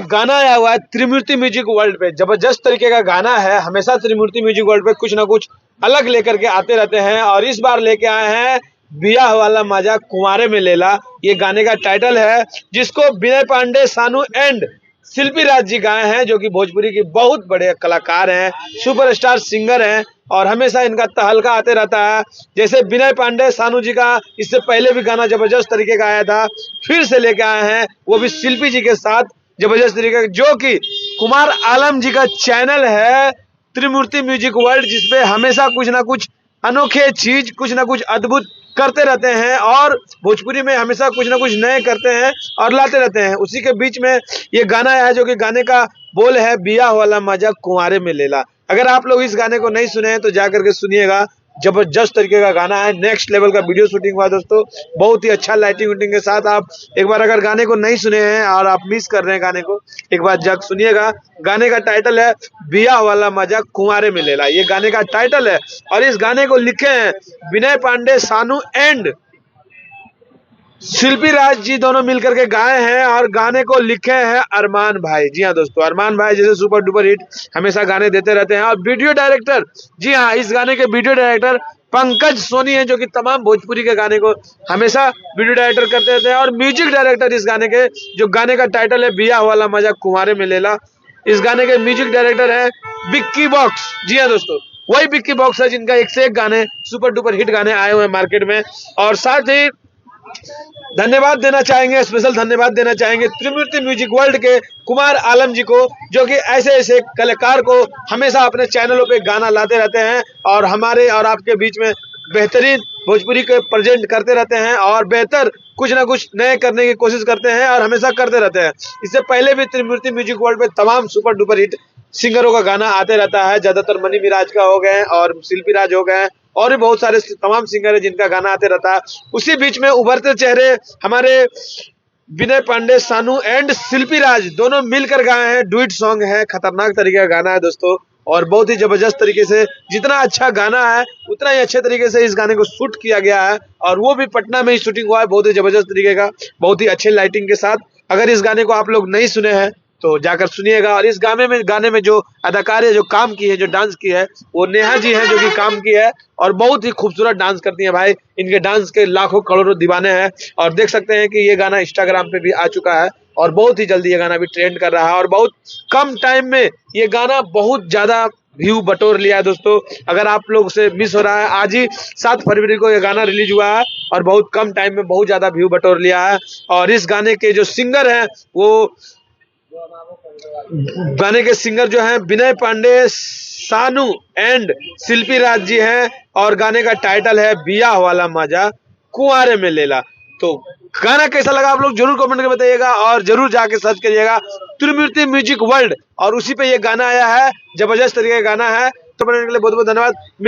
गाना आया हुआ है त्रिमूर्ति म्यूजिक वर्ल्ड पे, जबरदस्त तरीके का गाना है। हमेशा त्रिमूर्ति म्यूजिक वर्ल्ड पे कुछ ना कुछ अलग लेकर के आते रहते हैं और इस बार लेके आए हैं बियाह वाला मजा कुंवारे में लेला। ये गाने का टाइटल है, जिसको विनय पांडे, सानू एंड शिल्पी राज जी गाए हैं, जो कि भोजपुरी के बहुत बड़े कलाकार हैं, सुपरस्टार सिंगर हैं और हमेशा इनका तहलका आते रहता है। जैसे विनय पांडे, सानू जी का इससे पहले भी गाना जबरदस्त तरीके का आया था, फिर से लेके आए हैं वो भी शिल्पी जी के साथ जबरदस्त तरीके का, जो कि कुमार आलम जी का चैनल है त्रिमूर्ति म्यूजिक वर्ल्ड, जिसपे हमेशा कुछ ना कुछ अनोखे चीज, कुछ ना कुछ अद्भुत करते रहते हैं और भोजपुरी में हमेशा कुछ ना कुछ नए करते हैं और लाते रहते हैं। उसी के बीच में ये गाना है, जो कि गाने का बोल है बियाह वाला मजा कुंवारे में लेला। अगर आप लोग इस गाने को नहीं सुने हैं तो जाकर के सुनिएगा, जबरदस्त तरीके का गाना है, नेक्स्ट लेवल का वीडियो शूटिंग हुआ दोस्तों, बहुत ही अच्छा लाइटिंग वाइटिंग के साथ। आप एक बार अगर गाने को नहीं सुने हैं और आप मिस कर रहे हैं गाने को, एक बार जाकर सुनिएगा। गाने का टाइटल है बियाह वाला मजा कुंवारे में लेला, ये गाने का टाइटल है और इस गाने को लिखे हैं विनय पांडे, सानू एंड शिल्पी राज जी, दोनों मिलकर के गाए हैं और गाने को लिखे हैं अरमान भाई। जी हाँ दोस्तों, अरमान भाई जैसे सुपर डुपर हिट हमेशा गाने देते रहते हैं। और वीडियो डायरेक्टर, जी हाँ, इस गाने के वीडियो डायरेक्टर पंकज सोनी है, जो कि तमाम भोजपुरी के गाने को हमेशा वीडियो डायरेक्टर करते रहते हैं। और म्यूजिक डायरेक्टर इस गाने के, जो गाने का टाइटल है बियाह वाला मजा कुंवारे में लेला, इस गाने के म्यूजिक डायरेक्टर है विक्की बॉक्स। जी हाँ दोस्तों, वही विक्की बॉक्स है जिनका एक से एक गाने, सुपर डुपर हिट गाने आए हुए हैं मार्केट में। और साथ ही धन्यवाद देना चाहेंगे, स्पेशल धन्यवाद देना चाहेंगे त्रिमूर्ति म्यूजिक वर्ल्ड के कुमार आलम जी को, जो कि ऐसे ऐसे कलाकार को हमेशा अपने चैनलों पे गाना लाते रहते हैं और हमारे और आपके बीच में बेहतरीन भोजपुरी को प्रेजेंट करते रहते हैं और बेहतर कुछ ना कुछ नए करने की कोशिश करते हैं और हमेशा करते रहते हैं। इससे पहले भी त्रिमूर्ति म्यूजिक वर्ल्ड पे तमाम सुपर डुपर हिट सिंगरों का गाना आते रहता है, ज्यादातर मनी मिराज का हो गए और शिल्पी राज हो गए और भी बहुत सारे तमाम सिंगर है जिनका गाना आते रहता है। उसी बीच में उभरते चेहरे हमारे विनय पांडे, सानू एंड शिल्पी राज दोनों मिलकर गाए हैं, डुइट सॉन्ग है, खतरनाक तरीके का गाना है दोस्तों और बहुत ही जबरदस्त तरीके से, जितना अच्छा गाना है उतना ही अच्छे तरीके से इस गाने को शूट किया गया है और वो भी पटना में ही शूटिंग हुआ है, बहुत ही जबरदस्त तरीके का, बहुत ही अच्छे लाइटिंग के साथ। अगर इस गाने को आप लोग नहीं सुने हैं तो जाकर सुनिएगा। और इस गाने में जो अदाकार है, जो काम की है, जो डांस की है, वो नेहा जी हैं, जो कि काम की है और बहुत ही खूबसूरत डांस करती हैं भाई। इनके डांस के लाखों करोड़ों दीवाने हैं और देख सकते हैं कि ये गाना इंस्टाग्राम पे भी आ चुका है और बहुत ही जल्दी ये गाना भी ट्रेंड कर रहा है और बहुत कम टाइम में ये गाना बहुत ज्यादा व्यू बटोर लिया है दोस्तों। अगर आप लोग से मिस हो रहा है, आज ही 7 फरवरी को ये गाना रिलीज हुआ है और बहुत कम टाइम में बहुत ज्यादा व्यू बटोर लिया है। और इस गाने के जो सिंगर हैं, वो गाने के सिंगर जो हैं विनय पांडे, सानू एंड शिल्पी राज जी हैं और गाने का टाइटल है बियाह वाला मजा कुंवारे में लेला। तो गाना कैसा लगा आप लोग जरूर कमेंट करके बताइएगा और जरूर जाके सर्च करिएगा त्रिमूर्ति म्यूजिक वर्ल्ड, और उसी पे ये गाना आया है, जबरदस्त तरीके का गाना है। तो बनाने के लिए बहुत बहुत धन्यवाद।